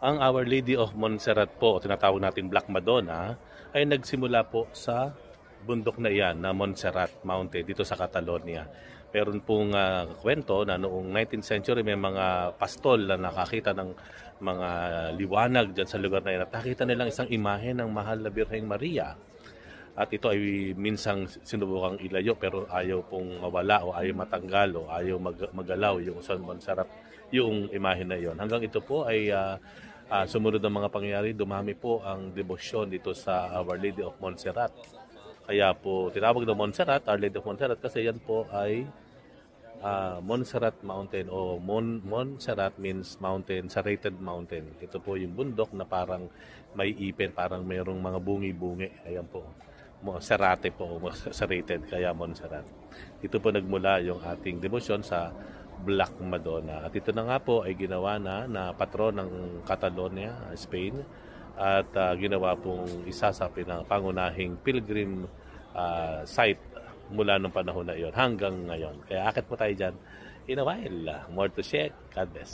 Ang Our Lady of Montserrat po, o tinatawag natin Black Madonna, ay nagsimula po sa bundok na iyan na Montserrat Mountain dito sa Catalonia. Meron pong kwento na noong 19th century may mga pastol na nakakita ng mga liwanag dyan sa lugar na iyan. At nakita nilang isang imahe ng mahal na Birheng Maria. At ito ay minsang sinubukang ilayo pero ayaw pong mawala o ayaw matanggal o ayaw magalaw yung San Montserrat, yung imahe na yon. Hanggang ito po ay sumunod ng mga pangyayari, dumami po ang debosyon dito sa Our Lady of Montserrat. Kaya po tinawag na Montserrat, Our Lady of Montserrat, kasi yan po ay Montserrat Mountain o Montserrat means mountain, serrated mountain. Ito po yung bundok na parang may ipin, parang mayroong mga bungi-bungi. Ayan po. Serrate po, serrated, kaya Montserrat. Ito po nagmula yung ating devotion sa Black Madonna. At ito na nga po ay ginawa na patron ng Catalonia, Spain. At ginawa pong isa sa pangunahing pilgrim site mula nung panahon na iyon hanggang ngayon. Kaya akit po tayo dyan in a while. More to share. God bless.